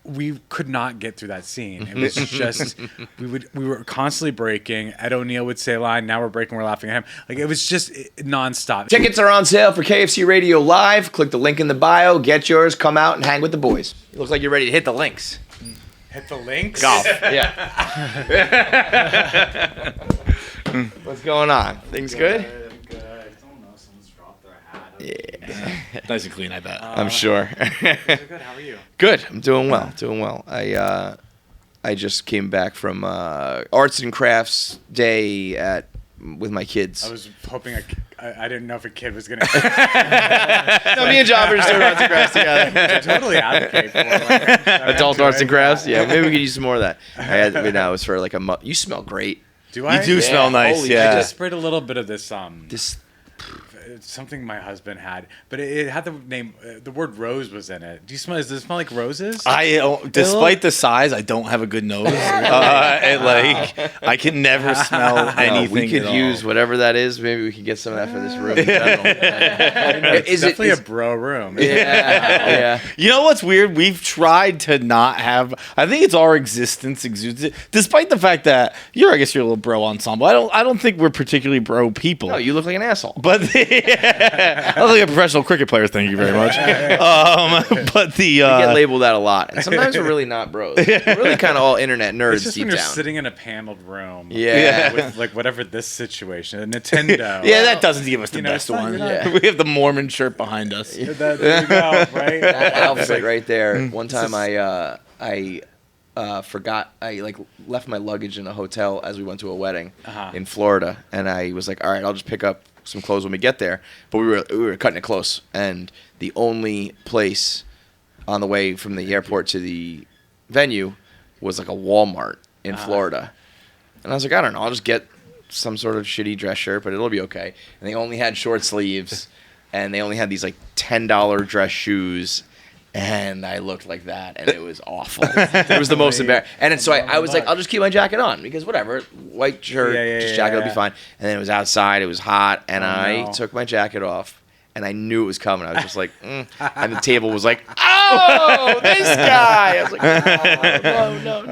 we could not get through that scene. It was just we were constantly breaking. Ed O'Neill would say a line. Now we're breaking. We're laughing at him. Like it was just nonstop. Tickets are on sale for KFC Radio Live. Click the link in the bio. Get yours. Come out and hang with the boys. It looks like you're ready to hit the links. Hit the links. Golf. Yeah. What's going on? Things good? Yeah. Nice and clean, I bet. I'm sure. Good. How are you? Good. I'm doing well. I just came back from Arts and Crafts Day with my kids. I was hoping I didn't know if a kid was gonna. No, me and John were just doing Arts and Crafts together. Totally advocate for it. Adult Arts and Crafts. Yeah, maybe we could use some more of that. It was for like a month. You smell great. Do I? You do smell nice. Holy I Yeah. just sprayed a little bit of this. This. Something my husband had, but it had the name. The word rose was in it. Do you smell? Does it smell like roses? Despite the size, I don't have a good nose. I can never smell anything. We could at use all. whatever that is. Maybe we could get some of that for this room. In general. It's definitely a bro room. Yeah. You know what's weird? We've tried to not have. I think it's our existence exudes it. Despite the fact that you're a little bro ensemble. I don't think we're particularly bro people. No, you look like an asshole. But I look like a professional cricket player. Thank you very much. But We get labeled that a lot, and sometimes we're really not bros. We're really kind of all internet nerds It's just deep when you're down. sitting in a paneled room. Yeah. With like whatever this situation, a Nintendo. yeah, that doesn't give us the You know, best it's not- one. you're not- Yeah. We have the Mormon shirt behind us. There you go. Right. That outfit right there. One time I forgot. I left my luggage in a hotel as we went to a wedding in Florida, and I was like, all right, I'll just pick up some clothes when we get there. But we were cutting it close, and the only place on the way from the airport to the venue was like a Walmart in Florida. And I was like, I don't know, I'll just get some sort of shitty dress shirt, but it'll be okay. And they only had short sleeves, and they only had these like $10 dress shoes. And I looked like that, and it was awful. It was the most embarrassing. And so I was like, I'll just keep my jacket on because whatever, white shirt, jacket will be fine. And then it was outside, it was hot, and I took my jacket off, and I knew it was coming. I was just like, and the table was like, oh, this guy. I was like, no.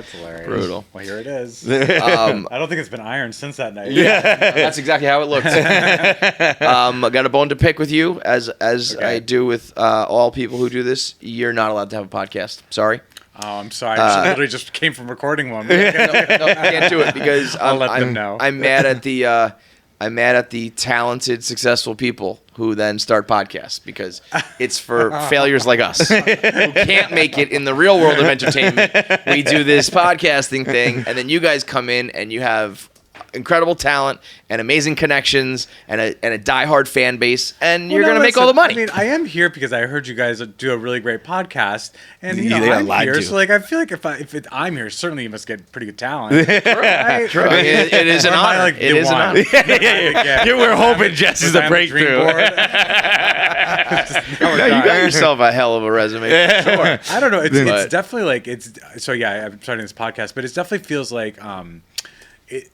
That's hilarious. Brutal. Well, here it is. I I don't think it's been ironed since that night. That's exactly how it looked. I got a bone to pick with you, as I do with all people who do this. You're not allowed to have a podcast. Sorry. Oh, I'm sorry. I literally just came from recording one. No, can't do it because I'll let them know. I'm mad at the talented, successful people who then start podcasts because it's for failures like us who can't make it in the real world of entertainment. We do this podcasting thing, and then you guys come in and you have incredible talent and amazing connections and a diehard fan base, and you're going to make all the money. I mean, I am here because I heard you guys do a really great podcast, and Yeah, they I'm lied here. to. So, like, I feel like if I'm here, certainly you must get pretty good talent. Right? True. I mean, it is an Or am I, honor. like, It the is an one? honor. We're hoping Jess is a breakthrough. No, you got yourself a hell of a resume. Sure. I don't know. It's But- definitely like So yeah, I'm starting this podcast, but it definitely feels like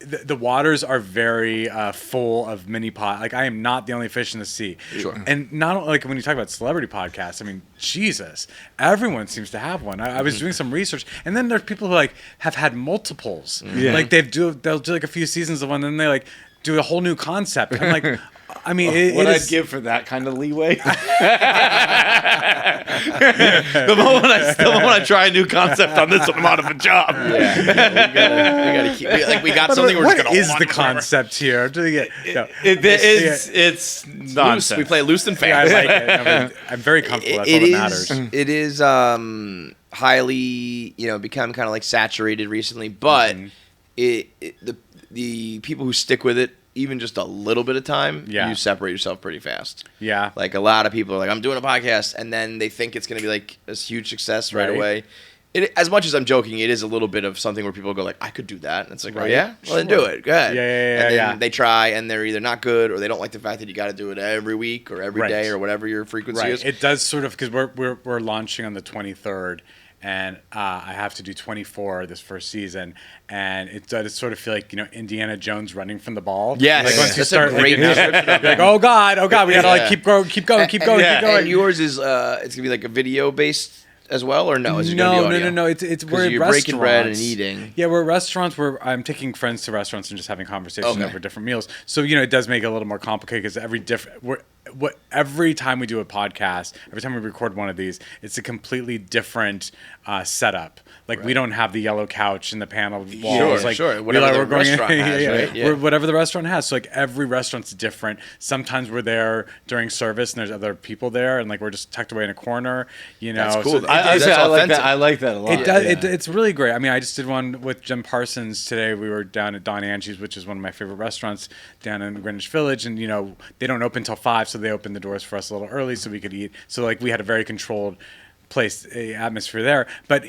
the waters are very full of mini pod. Like I am not the only fish in the sea. Sure. And not like when you talk about celebrity podcasts. I mean, Jesus, everyone seems to have one. I was doing some research, and then there's people who like have had multiples. Yeah. Like they'll do like a few seasons of one, and then they like do a whole new concept. I'm like. I mean, What it I'd is, give for that kind of leeway. The moment I try a new concept on this one, I'm out of a job. Yeah, we gotta keep. We got something. We're what just gonna is hold the on forever. concept here? Do you get, no. It's Loose. nonsense. We play loose and Yeah, I fast. like it. I mean, I'm very comfortable. That's all that matters. It is highly, become kind of like saturated recently, but the people who stick with it, even just a little bit of time, you separate yourself pretty fast. Yeah. Like a lot of people are like, I'm doing a podcast, and then they think it's going to be like a huge success right away. As much as I'm joking, it is a little bit of something where people go like, I could do that. And it's like, oh, yeah? Well, then do it. Go ahead. Yeah. And then they try, and they're either not good, or they don't like the fact that you got to do it every week or every day or whatever your frequency is. It does sort of, because we're launching on the 23rd, and I have to do 24 this first season, and it does sort of feel like Indiana Jones running from the ball. Yes, like once you that's start a great description. you're like, oh god, we gotta like keep going. And yours is it's gonna be like a video based as well, or no? Is it gonna be audio? No. It's we're at you're restaurants. breaking bread and eating. Yeah, we're at restaurants where I'm taking friends to restaurants and just having conversations over different meals. So it does make it a little more complicated because every time we do a podcast, every time we record one of these, it's a completely different setup. Like we don't have the yellow couch and the panel walls. Sure. Whatever the restaurant has, right? Yeah. Whatever the restaurant has. So like every restaurant's different. Sometimes we're there during service and there's other people there, and like we're just tucked away in a corner. That's cool. So I like that. I like that a lot. It does. It's really great. I mean, I just did one with Jim Parsons today. We were down at Don Angie's, which is one of my favorite restaurants down in Greenwich Village, and they don't open till 5, so they opened the doors for us a little early so we could eat. So like we had a very controlled atmosphere there. But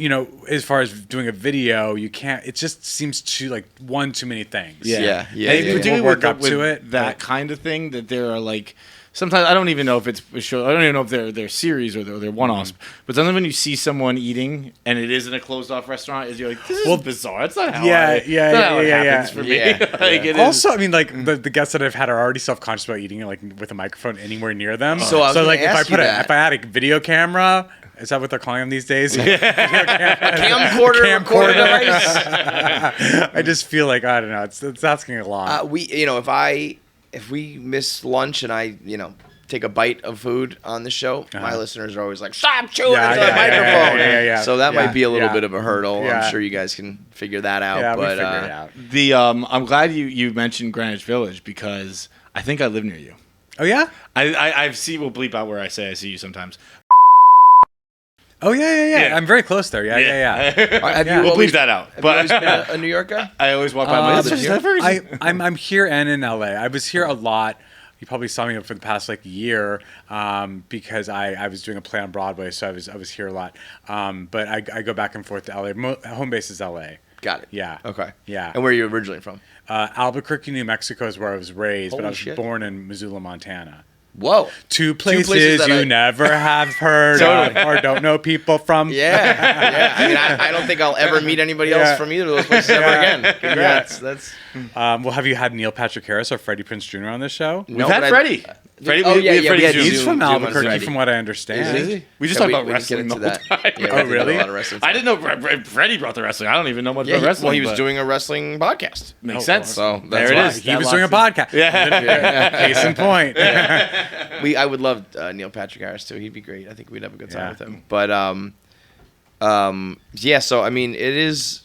as far as doing a video, you can't. It just seems too many things. Yeah. Particularly work up to it. That kind of thing that there are like. Sometimes I don't even know if it's a show. I don't even know if they're series or they're one-offs. But sometimes when you see someone eating and it is in a closed-off restaurant, you're like, "This is bizarre. It's not how it happens for me." Also, I mean, like the guests that I've had are already self-conscious about eating like with a microphone anywhere near them. So like if I had a video camera. Is that what they're calling them these days? Camcorder device. I just feel like I don't know. It's asking a lot. If we miss lunch and I take a bite of food on the show, my listeners are always like, "Stop chewing into the microphone." Yeah. So that might be a little bit of a hurdle. Yeah. I'm sure you guys can figure that out. Yeah, but we figure it out. I'm glad you mentioned Greenwich Village because I think I live near you. Oh yeah. I've seen. We'll bleep out where I say I see you sometimes. Oh yeah. I'm very close there. Yeah. We'll bleep that out. Have you always been a New York guy? I always walk by my I'm here and in LA. I was here a lot. You probably saw me for the past year because I was doing a play on Broadway, so I was here a lot. But I go back and forth to LA. Home base is LA. Got it. Yeah. Okay. Yeah. And where are you originally from? Albuquerque, New Mexico is where I was raised, but I was shit. born in Missoula, Montana. Whoa. Two places you never have heard of or don't know people from. Yeah. I mean, I don't think I'll ever meet anybody else from either of those places ever again. Congrats. That's. Well, have you had Neil Patrick Harris or Freddie Prinze Jr. on this show? We've had Freddie. Freddie, He's from Albuquerque, from what I understand. Is he? We just talked about wrestling the whole time. Oh, really? I didn't know Freddie brought the wrestling. I don't even know much about wrestling. Well, he was doing a wrestling podcast. Makes sense. So there it is. He was doing a podcast. Yeah. Case in point. I would love Neil Patrick Harris too. He'd be great. I think we'd have a good time with him. But so I mean, it is.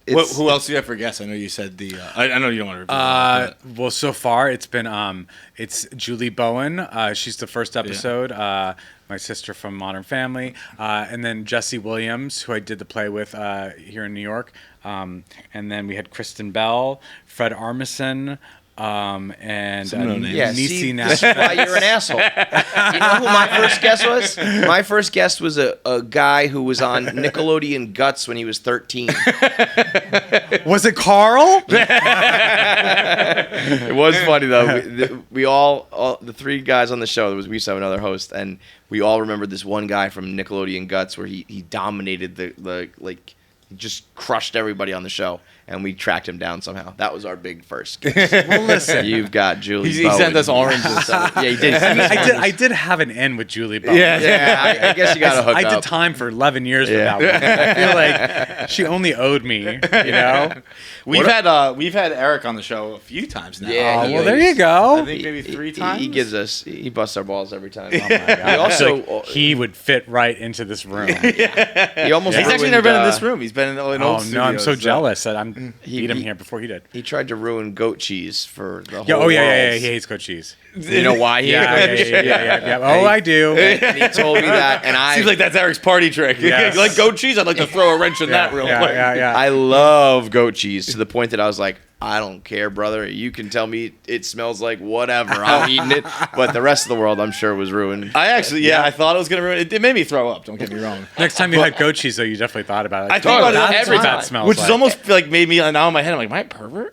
Who else do you have for guests? I know you said the. I know you don't want to. Well, so far it's been it's Julie Bowen. She's the first episode. My sister from Modern Family, and then Jesse Williams, who I did the play with here in New York, and then we had Kristen Bell, Fred Armisen. And Niecy Nash. This is why you're an asshole. You know who my first guest was? My first guest was a guy who was on Nickelodeon Guts when he was 13. Was it Carl? It was funny though. We all the three guys on the show. We used to have another host, and we all remembered this one guy from Nickelodeon Guts where he dominated the he just crushed everybody on the show. And we tracked him down somehow. That was our big first guest. Well, listen. You've got Julie He Bowen. sent us oranges. Yeah, he did. I did have an in with Julie Bowen. I guess you got to hook up. I did time for 11 years with that one. I feel like she only owed me, We've had Eric on the show a few times now. Yeah, well, there you go. I think maybe 3 times. He busts our balls every time. Oh my God. He would fit right into this room. He almost He's actually never been in this room. He's been in old studios. No, I'm so jealous that I'm beat him here before he did. He tried to ruin goat cheese for the whole world. Yeah. He hates goat cheese. You know why he hates goat cheese? Yeah. Oh, I do. And he told me that, and seems like that's Eric's party trick. Yes. You like goat cheese? I'd like to throw a wrench in that real quick. Yeah. I love goat cheese to the point that I was like, I don't care, brother. You can tell me it smells like whatever. I'm eating it. But the rest of the world, I'm sure, was ruined. I thought it was going to ruin it. It made me throw up. Don't get me wrong. Next time you had goat cheese, though, you definitely thought about it. I thought about it every time. That smells which like. is almost like made me now in my head. I'm like, am I a pervert?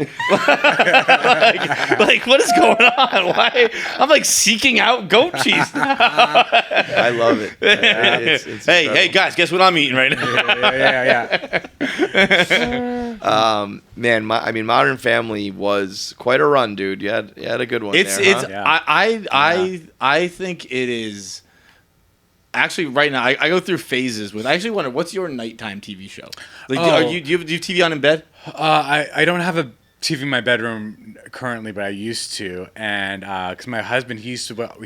like, what is going on? Why? I'm like seeking out goat cheese now. I love it. It's hey, guys, guess what I'm eating right now? Man, Modern Family was quite a run, dude. You had a good one. I think it is. actually right now I go through phases with. I actually wonder what's your nighttime TV show? Like, do you have TV on in bed? I don't have a TV in my bedroom currently, but I used to, and because my husband, he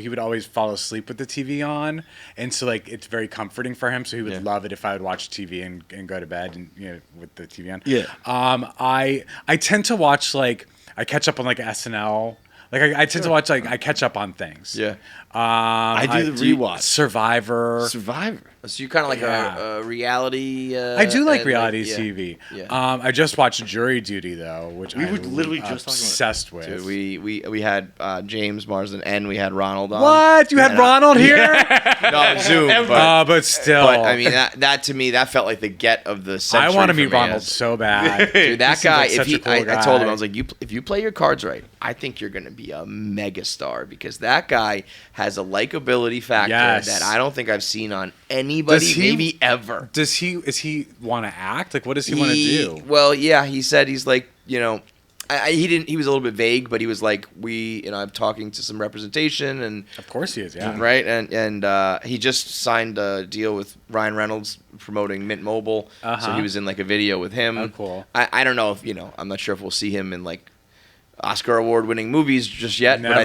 would always fall asleep with the TV on, and so like it's very comforting for him. So he would love it if I would watch TV and go to bed and with the TV on. Yeah. I tend to watch I catch up on SNL. I tend to watch I catch up on things. Yeah. I do the rewatch. Survivor. So you kind of like a reality. I do like reality yeah. TV. Yeah. I just watched Jury Duty though, which We I were literally just obsessed with. Dude, we had James Marsden and we had Ronald on. What? You had Ronald here? No, Zoom. But still. But I mean that to me that felt like the get of the century. I want to meet for me Ronald so bad. Dude, that guy. Like If cool I told him, I was like, if you play your cards right, I think you're gonna be a megastar because that guy has a likability factor that I don't think I've seen on anybody, maybe ever. Is he want to act? What does he want to do? Well, yeah, he said he's he was a little bit vague, but he was like, I'm talking to some representation, and of course he is, yeah, right, and he just signed a deal with Ryan Reynolds promoting Mint Mobile, so he was in a video with him. Oh, cool. I don't know if I'm not sure if we'll see him in Oscar award-winning movies just yet. Never but I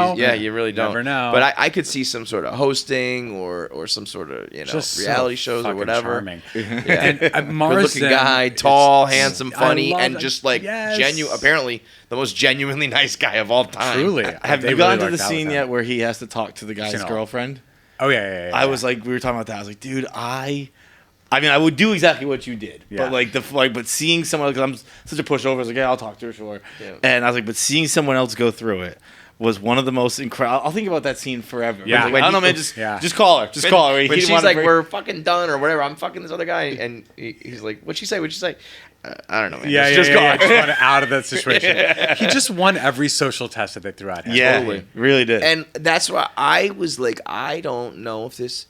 think know. You really don't. Never know. But I could see some sort of hosting or some sort of just reality so shows or whatever. Charming. Yeah. And Marsden, good-looking guy, tall, handsome, funny, and just yes. genuine. Apparently, the most genuinely nice guy of all time. Truly. Have They you really gotten to lucked the out scene with yet him. where he has to talk to the guy's girlfriend? Oh yeah. I was we were talking about that. I was like, dude, I mean, I would do exactly what you did, Yeah. but seeing someone, because I'm such a pushover, I was like, yeah, I'll talk to her, sure. Yeah. And I was like, but seeing someone else go through it was one of the most incredible. I'll think about that scene forever. Yeah. I was like, I don't know, man, just call her, When she's like, we're fucking done or whatever, I'm fucking this other guy, and he's like, what'd she say? I don't know, man. Just call her. I just want out of that situation. He just won every social test that they threw at him. Yeah, Totally. really did. And that's why I was like, I don't know if this.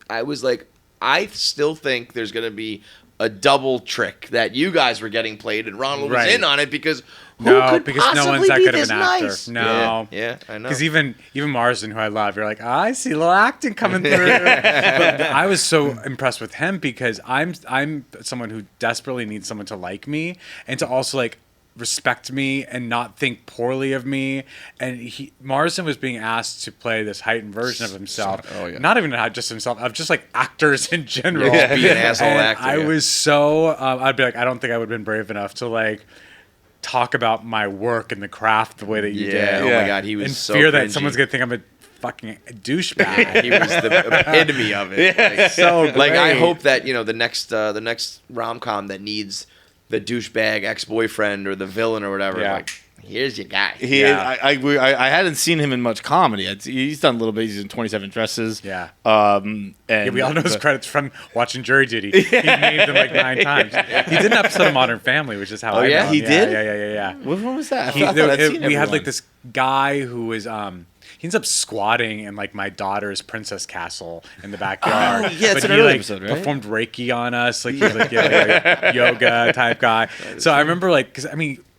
I was like, I still think there's going to be a double trick that you guys were getting played and Ronald was in on it because could because possibly no one's that be good of this an actor. nice? No. Yeah, I know. Because even Marsden, who I love, you're like, I see a little acting coming through. But I was so impressed with him because I'm someone who desperately needs someone to like me and to also respect me and not think poorly of me. And Marsden was being asked to play this heightened version of himself. Oh, yeah. Not even just himself, of just actors in general. Just be an asshole actor. I was so I'd be like, I don't think I would have been brave enough to talk about my work and the craft the way that you did. Oh my god, he was and so fear cringy. that someone's gonna think I'm a fucking douchebag. He was the epitome of it. So great. I hope that the next rom-com that needs the douchebag ex-boyfriend or the villain or whatever. Yeah. Here's your guy. I hadn't seen him in much comedy. He's done a little bit. He's in 27 Dresses. Yeah. And we all know his credits from watching Jury Duty. He named them 9 times. He did an episode of Modern Family, which is how I know him. He did? Yeah. What was that? We had this guy who was he ends up squatting in my daughter's princess castle in the backyard. Yeah, it's an early episode, right? Performed Reiki on us. He was a yoga type guy. So I remember because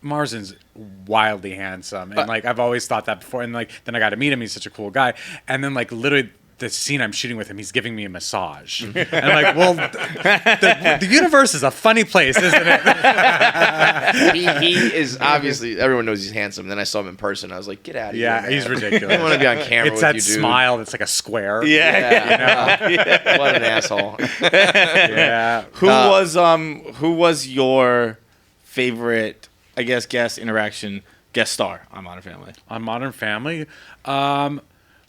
Marsden's wildly handsome, and I've always thought that before. And then I got to meet him. He's such a cool guy. And then literally the scene I'm shooting with him, he's giving me a massage. And I'm like, well, the universe is a funny place, isn't it? he is obviously, everyone knows he's handsome. And then I saw him in person. I was like, get out of here. Yeah, he's ridiculous. I don't want to be on camera it's with you, dude. It's that smile that's like a square. Yeah. What an asshole. Yeah. Who was your favorite, I guess, guest star on Modern Family? On Modern Family?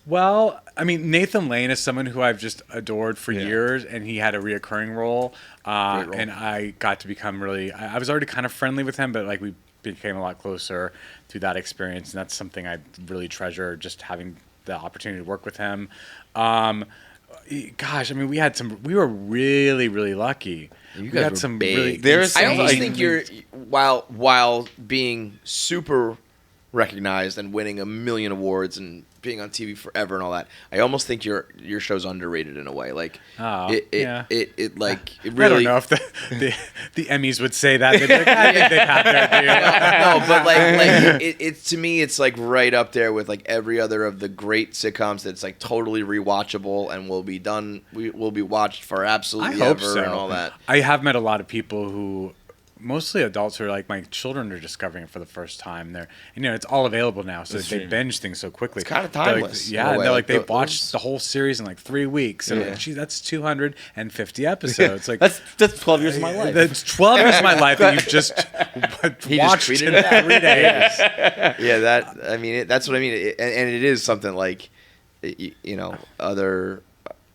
Well, Nathan Lane is someone who I've just adored for years, and he had a reoccurring role. And I got to become I was already kind of friendly with him, but we became a lot closer through that experience, and that's something I really treasure, just having the opportunity to work with him. Gosh, we were really, really lucky. You guys got were some big. really. I almost think you're while being super recognized and winning a million awards and being on TV forever and all that. I almost think your show's underrated in a way. Like it really. I don't know if the Emmys would say that. They'd be like, I think they've had their due. No, but like it to me, it's like right up there with like every other of the great sitcoms that's like totally rewatchable and will be watched for absolutely ever and all that. I have met a lot of people who, mostly adults, who are like, my children are discovering it for the first time. They're, it's all available now, so they binge things so quickly. It's kind of timeless. They're like they've watched the whole series in like 3 weeks. And like, gee, that's 250 episodes. Like that's 12 years of my life. That's 12 years of my life that you've just watched in 3 days. Yeah, that's what I mean. And it is something like,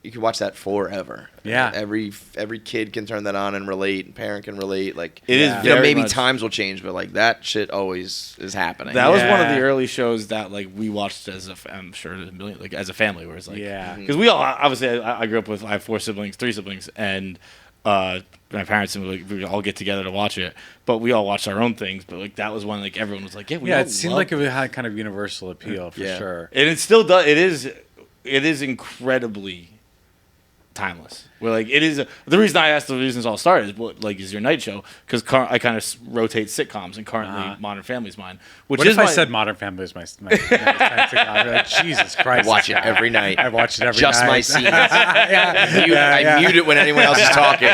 you can watch that forever. Yeah. Every kid can turn that on and relate, and parent can relate. Like it is. Maybe much. Times will change, but like that shit always is happening. That was one of the early shows that like we watched I'm sure a million, like as a family, where it's like, because we all obviously I grew up with, I have 3 siblings, and my parents, and we all get together to watch it, but we all watched our own things. But like that was one, like everyone was like, it seemed like it had kind of universal appeal for sure, and it still does. It is incredibly timeless. Where like it is the reason I asked the reasons all started is your night show, because I kind of rotate sitcoms, and currently Modern Family's mine. What if I said Modern Family is my sitcom? Like, Jesus Christ! I watch it every night. I watch it every night. Just my scenes. I mute it when anyone else is talking.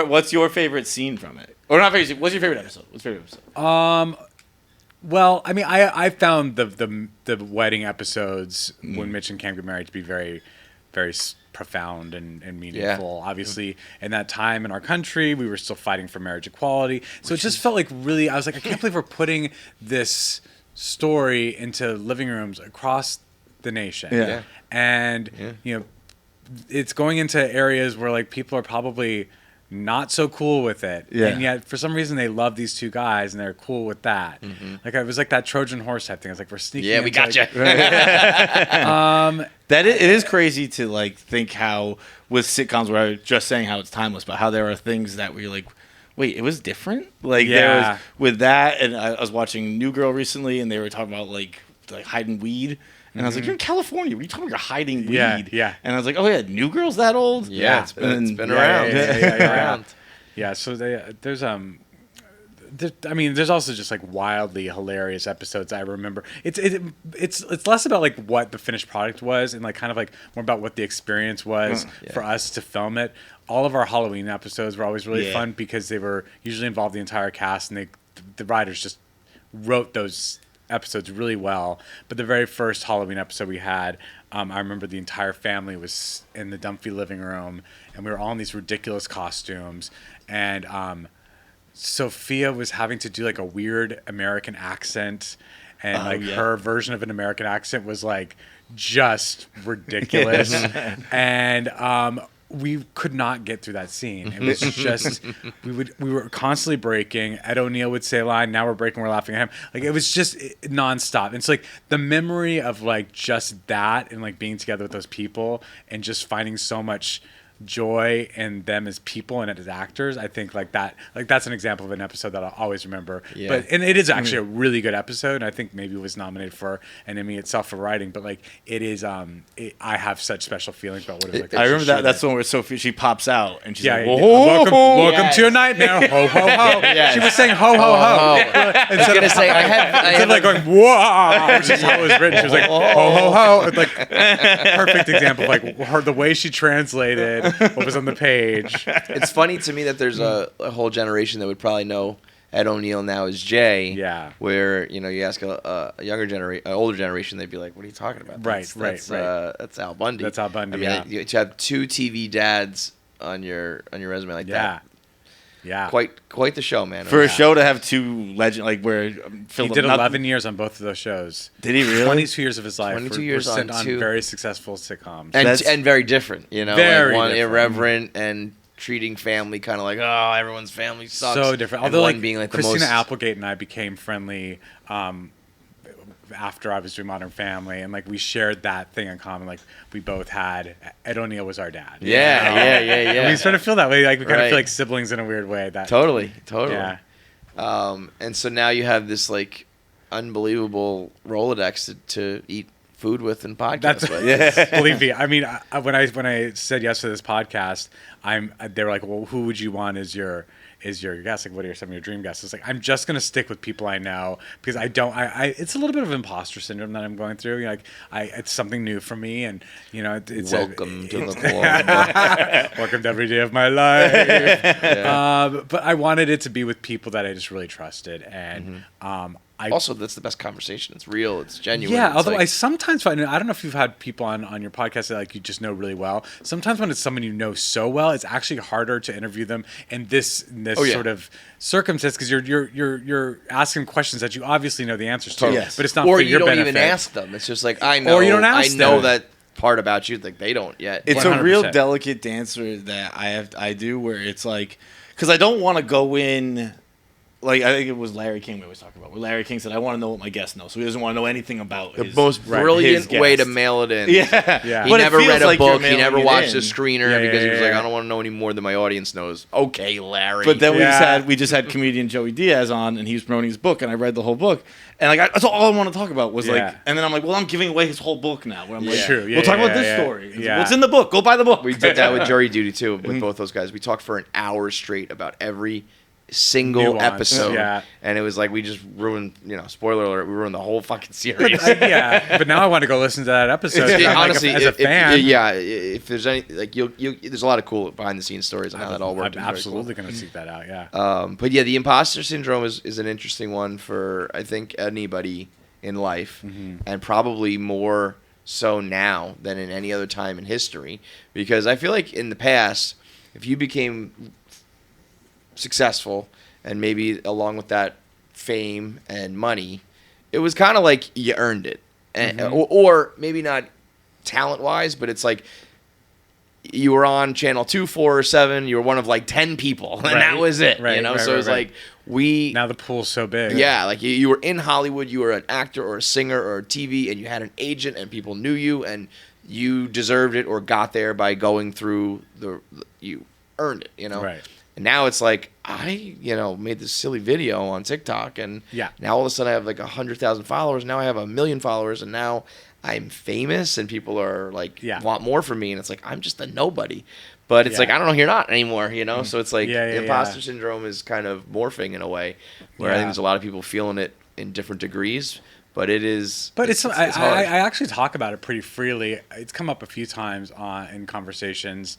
What's your favorite scene from it? Or not favorite? What's your favorite episode? Well, I mean, I found the wedding episodes when Mitch and Cam get married to be very, very profound and meaningful. Yeah. Obviously, in that time in our country, we were still fighting for marriage equality. So it just felt like really, I was like, I can't believe we're putting this story into living rooms across the nation. Yeah. And, it's going into areas where like people are probably not so cool with it, and yet for some reason they love these two guys and they're cool with that. Like it was like that Trojan horse type thing. It's like we're sneaking. Yeah, we got you. It is crazy to like think how with sitcoms where I was just saying how it's timeless, but how there are things that we're like, wait, it was different. Like there was with that, and I was watching New Girl recently, and they were talking about like hiding weed. And I was like, you're in California. What are you talking about? You're hiding weed. Yeah. And I was like, oh, yeah, New Girl's that old? Yeah, it's been around. Yeah, so there's there's also just like wildly hilarious episodes I remember. It's less about like what the finished product was, and like kind of like more about what the experience was for us to film it. All of our Halloween episodes were always really fun because they were usually involved the entire cast, and the writers just wrote those episodes really well. But the very first Halloween episode we had, I remember the entire family was in the Dunphy living room, and we were all in these ridiculous costumes, and Sophia was having to do like a weird American accent, and her version of an American accent was like just ridiculous. And we could not get through that scene. It was just we were constantly breaking. Ed O'Neill would say a line, now we're breaking, we're laughing at him. Like it was just nonstop. It's like the memory of like just that, and like being together with those people and just finding so much joy in them as people and as actors. I think that's an example of an episode that I'll always remember. Yeah. And it is actually a really good episode, and I think maybe it was nominated for an Emmy itself for writing, but like it is I have such special feelings about what it was like. I remember that's the one where Sophie, she pops out and she's like, welcome to your nightmare. Ho ho ho. Yes. She was saying ho ho ho. I was gonna say I had like going whoa, which is how it was written. She was like ho ho ho. It's like perfect example of like the way she translated what was on the page. It's funny to me that there's a whole generation that would probably know Ed O'Neill now as Jay. Yeah. Where you ask a younger generation, older generation, they'd be like, "What are you talking about?" Right. That's Al Bundy. That's Al Bundy. I mean, to have 2 TV dads on your resume like that. Yeah. Quite the show, man. For a show to have 2 legends, like where he did 11 years on both of those shows. Did he really? 22 years of his life. 22 years were on spent 2 very successful sitcoms. And very different, Very like one different. irreverent and treating family kind of like, oh, everyone's family sucks. So different. And Although one like being like Christina the most... Applegate and I became friendly after I was doing Modern Family, and like we shared that thing in common. Like we both had Ed O'Neill was our dad. Yeah. And we sort of feel that way. Like we kind of feel like siblings in a weird way. That Totally. Yeah. And so now you have this like unbelievable Rolodex to eat food with and podcast with. Yeah. Believe me, I mean, when I said yes to this podcast, they were like, well, who would you want as your guest? Like, what are some of your dream guests? It's like, I'm just gonna stick with people I know because it's a little bit of imposter syndrome that I'm going through. You know, it's something new for me, and you know, it's welcome to the club. Welcome to every day of my life. Yeah. But I wanted it to be with people that I just really trusted, and also, that's the best conversation. It's real. It's genuine. Yeah, it's although like, I sometimes find, I don't know if you've had people on your podcast that like you just know really well. Sometimes when it's someone you know so well, it's actually harder to interview them in this sort of circumstance because you're asking questions that you obviously know the answers to, totally. But it's not or for you your don't benefit. even ask them. It's just like I know. Or you don't ask I know them. that part about you. Like they don't yet. It's 100%. a real delicate dance that I do where it's like because I don't want to go in. Like, I think it was Larry King we always talk about. Where Larry King said, I want to know what my guest knows. So he doesn't want to know anything about the his most brilliant way to mail it in. Yeah. He But never read a like book. He never watched a a screener because he was like, I don't want to know any more than my audience knows. Okay, Larry. But then we just had comedian Joey Diaz on, and he was promoting his book, and I read the whole book. And like that's all I want to talk about was like, and then I'm like, well, I'm giving away his whole book now. Where I'm like, True. we'll talk about this story. What's in the book? Go buy the book. We did that with Jury Duty, too, with both those guys. We talked for an hour straight about every single episode, and it was like we just ruined, spoiler alert, we ruined the whole fucking series. But now I want to go listen to that episode. Honestly, as a fan, if there's any like there's a lot of cool behind the scenes stories on how that all worked. I'm absolutely going to seek that out. But yeah, the imposter syndrome is an interesting one for I think anybody in life, and probably more so now than in any other time in history, because I feel like in the past, if you became successful and maybe along with that fame and money, it was kind of like you earned it, or maybe not talent wise, but it's like you were on channel 2, 4, or 7, you were one of like 10 people and that was it, so it was like now the pool's so big, like you were in Hollywood, you were an actor or a singer or a TV, and you had an agent and people knew you and you deserved it or got there by going through you earned it, right. And now it's like I, made this silly video on TikTok, and now all of a sudden I have like 100,000 followers. Now I have 1 million followers, and now I'm famous, and people are like want more from me, and it's like I'm just a nobody. But it's like I don't know, you're not anymore, So it's like imposter syndrome is kind of morphing in a way, where I think there's a lot of people feeling it in different degrees. But it is. But it's hard. I actually talk about it pretty freely. It's come up a few times in conversations.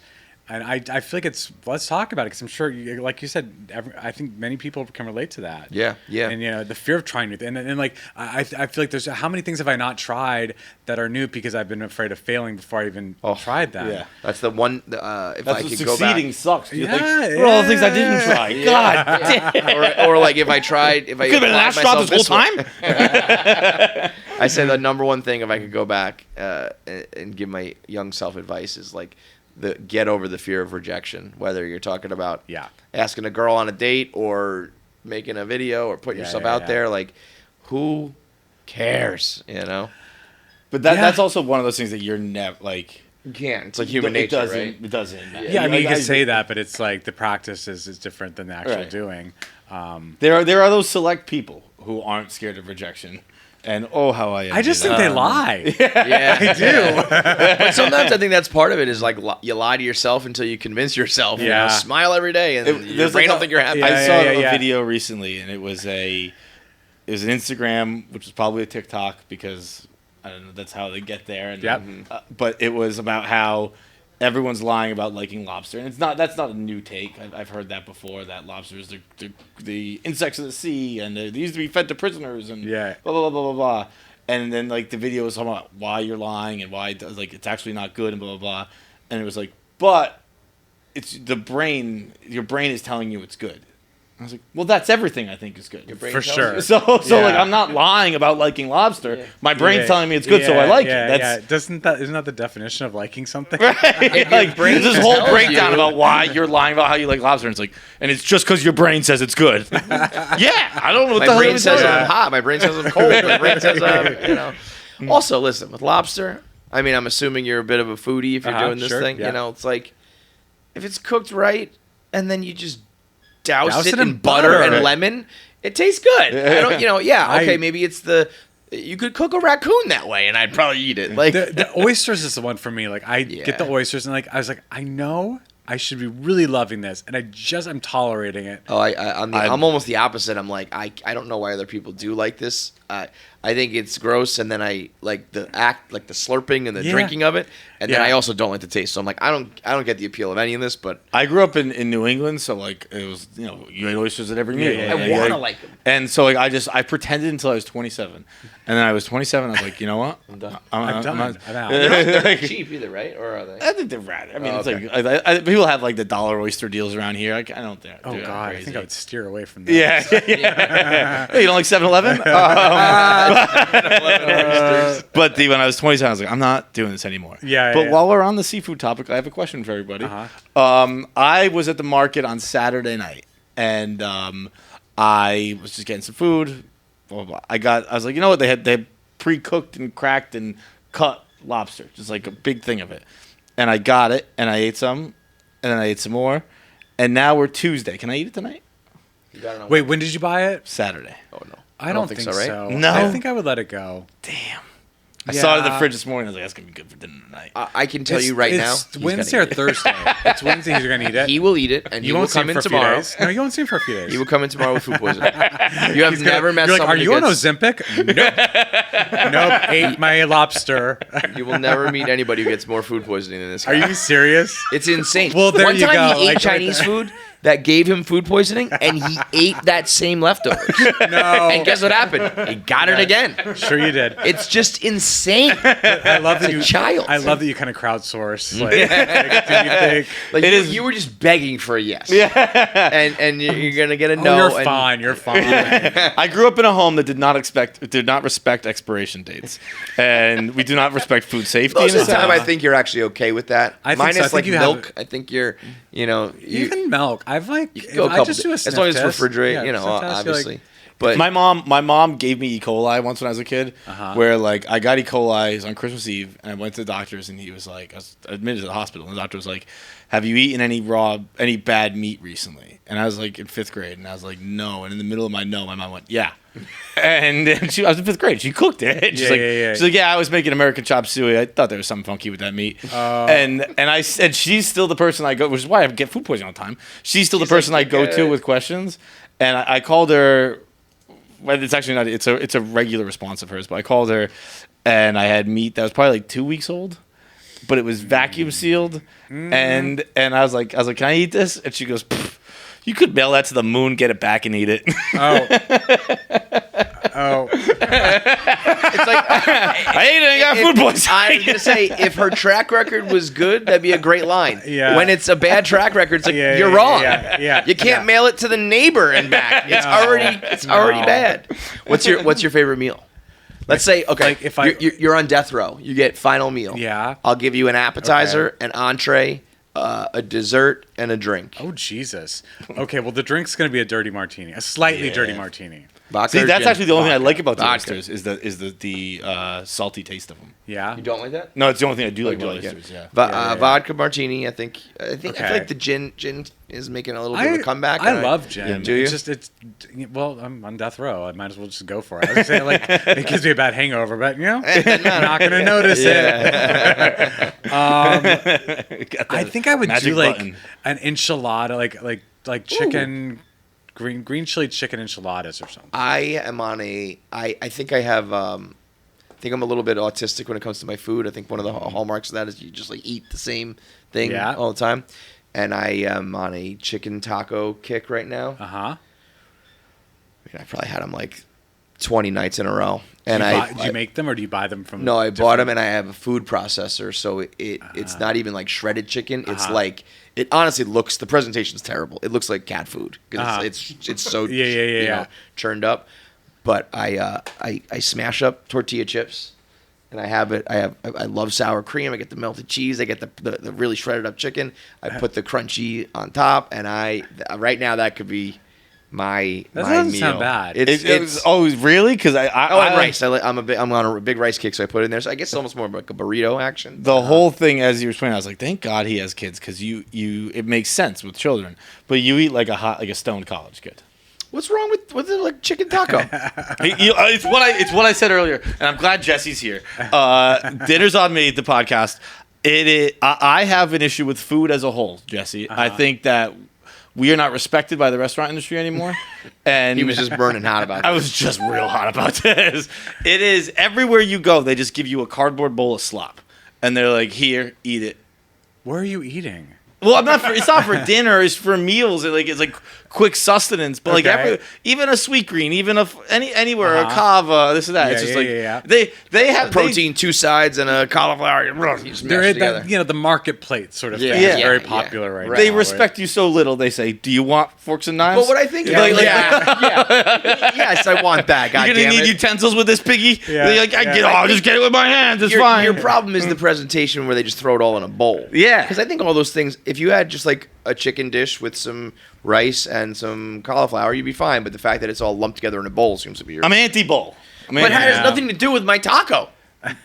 And I feel like let's talk about it because I'm sure, like you said, I think many people can relate to that. Yeah. And the fear of trying new things, and like I feel like there's how many things have I not tried that are new because I've been afraid of failing before I even tried them. Yeah, that's the one. If that's I could go back, succeeding sucks. You think, what are all the things I didn't try? God damn. Or like if I tried, if I could have been an astronaut this whole time. I say the number one thing if I could go back and give my young self advice is like. Get over the fear of rejection, whether you're talking about asking a girl on a date or making a video or putting yourself out there. Like, who cares, But that's also one of those things that you're never like. You can't. It's like human nature, right? It doesn't. Yeah, I mean, you can say that, but it's like the practice is different than the actual doing. There are those select people who aren't scared of rejection. And how I just think they lie. Yeah, I do. But sometimes I think that's part of it is like you lie to yourself until you convince yourself. Smile every day, and your brain don't think you're happy. I saw a video recently, and it was an Instagram, which is probably a TikTok because I don't know. That's how they get there. And, but it was about how everyone's lying about liking lobster, and that's not a new take. I've heard that before. That lobsters the insects of the sea, and they used to be fed to prisoners, and blah blah blah blah blah. And then like the video was talking about why you're lying and why it's actually not good and blah blah blah. And it was like, but it's the brain. Your brain is telling you it's good. I was like, well, that's everything I think is good. For sure. So like, I'm not lying about liking lobster. Yeah. My brain's telling me it's good, so I like it. Isn't that the definition of liking something? Right? Like, there's this whole breakdown about why you're lying about how you like lobster. And it's like, and it's just because your brain says it's good. I don't know what my brain says I'm hot. My brain says I'm cold. My brain says Also, listen, with lobster, I mean, I'm assuming you're a bit of a foodie if you're doing this thing. Yeah. It's like, if it's cooked right, and then you just douse it in butter and lemon, It tastes good. I don't, okay, maybe it's you could cook a raccoon that way, and I'd probably eat it. Like the oysters is the one for me. Like I get the oysters, and like I was like, I know I should be really loving this, and I'm tolerating it. Oh, I'm almost the opposite. I'm like, I don't know why other people do like this. I think it's gross, and then I like the slurping and the drinking of it, and then I also don't like the taste. So I'm like, I don't get the appeal of any of this. But I grew up in New England, so like it was you ate oysters at every meal. I want to like them. And so like I pretended until I was 27, and then I was 27. I was like, you know what? I'm done. I'm done. I'm out. They're not cheap either, right? Or are they? I think they're rad. I mean, it's like people have like the $1 oyster deals around here. I don't think. Oh God, I think I would steer away from that. Yeah. Hey, you don't like 7-Eleven? But when I was 27, I was like, I'm not doing this anymore. But while we're on the seafood topic, I have a question for everybody. I was at the market on Saturday night, and I was just getting some food. Blah, blah, blah. I was like, you know what? They had pre-cooked and cracked and cut lobster, just like a big thing of it. And I got it, and I ate some, and then I ate some more, and now we're Tuesday. Can I eat it tonight? Wait, when did you buy it? Saturday. Oh no. I don't think so, right? No. I think I would let it go. Damn. I saw it in the fridge this morning. I was like, that's going to be good for dinner tonight. I can tell you right now. It's Wednesday or Thursday. It's Wednesday he's going to eat it. He will eat it, and he will come in tomorrow. No, you won't see him for a few days. He will come in tomorrow with food poisoning. You have never met You're like, someone are you on gets... Ozempic? Nope. Nope, ate my lobster. You will never meet anybody who gets more food poisoning than this guy. Are you serious? It's insane. Well, there you go. One time he ate Like, Chinese food that gave him food poisoning, and he ate that same leftovers. No. And guess what happened? He got it again. Sure you did. It's just insane. I love that child. I love that you kind of crowdsource. Like, do you think? Like you were just begging for a yes. Yeah. And you're gonna get a no. You're fine. You're fine. I grew up in a home that did not respect expiration dates, and we do not respect food safety. Most of the time, I think you're actually okay with that. I think Minus so. I think like milk. I think you're, even milk. I've like, I just do a as long as it's test, refrigerated, obviously. Like, but my mom gave me E. coli once when I was a kid, where like I got E. coli on Christmas Eve, and I went to the doctor's, and he was like, I was admitted to the hospital, and the doctor was like, have you eaten any bad meat recently? And I was like in 5th grade, and I was like, no. And in the middle of my no, my mom went, yeah. And I was in 5th grade. She cooked it. She's like, yeah, I was making American chop suey. I thought there was something funky with that meat. And I said, she's still the person I go, which is why I get food poisoning all the time. She's still the person I go to with questions. And I called her. Well, it's actually not. It's a regular response of hers. But I called her, and I had meat that was probably like 2 weeks old, but it was vacuum sealed. And I was like, can I eat this? And she goes, you could mail that to the moon, get it back, and eat it. Oh. It's like I ate it and got food poisoning. I was gonna say, if her track record was good, that'd be a great line. Yeah. When it's a bad track record, it's like you're wrong. Yeah. You can't mail it to the neighbor and back. It's already bad. What's your favorite meal? Let's say, okay, like if you're on death row, you get final meal. Yeah. I'll give you an appetizer, an entree, a dessert, and a drink. Oh, Jesus. Okay, well, the drink's going to be a dirty martini, a slightly dirty martini. Vodka. See, that's actually the only thing I like about the oysters is the salty taste of them. Yeah. You don't like that? No, it's the only thing I do like about oysters. Yeah. Vodka martini. I feel like the gin is making a little bit of a comeback. I love gin. Yeah, do you? Well, I'm on death row. I might as well just go for it. I was gonna say, like, it gives me a bad hangover, but I'm not gonna notice it. I think I would do like an enchilada, like chicken. Green chili chicken enchiladas or something. I am on I think I have I think I'm a little bit autistic when it comes to my food. I think one of the hallmarks of that is you just like eat the same thing all the time. And I am on a chicken taco kick right now. I probably had them like 20 nights in a row. And do you make them or do you buy them from? No, I bought them and I have a food processor, so it's not even like shredded chicken. It's like it honestly looks. The presentation's terrible. It looks like cat food because it's so churned up. But I smash up tortilla chips, and I have it. I love sour cream. I get the melted cheese. I get the really shredded up chicken. I put the crunchy on top, and right now that could be my doesn't meal. Sound bad. It's really? Because I rice. I'm on a big rice kick, so I put it in there. So I guess it's almost more of like a burrito action. The whole thing, as you were explaining, I was like, thank God he has kids because it makes sense with children. But you eat like a stoned college kid. What's wrong with the chicken taco? It's what I said earlier, and I'm glad Jesse's here. Dinner's on me, the podcast. I have an issue with food as a whole, Jesse. I think that we are not respected by the restaurant industry anymore. And He was just burning hot about I it. was just real hot about this. It is everywhere you go, they just give you a cardboard bowl of slop, and they're like, "Here, eat it." Where are you eating? Well, it's not for dinner. It's for meals. It's like quick sustenance. But Okay. even a sweet green, even anywhere a kava, this and that. It's just they have Protein, 2 sides, and a cauliflower. You just mash They're it at together. the market plate sort of Yeah. thing. It's Yeah. very Yeah. popular right now. They respect you so little. They say, "Do you want forks and knives?" But what I think, yes, I want that. God You're gonna damn need it. utensils with this piggy. Yeah. They're like, I'll just get it with my hands. It's your, fine. Your problem is the presentation where they just throw it all in a bowl. Yeah. Because I think all those things, if you had just like a chicken dish with some rice and some cauliflower, you'd be fine. But the fact that it's all lumped together in a bowl seems to be your... I'm anti-bowl. But it has nothing to do with my taco.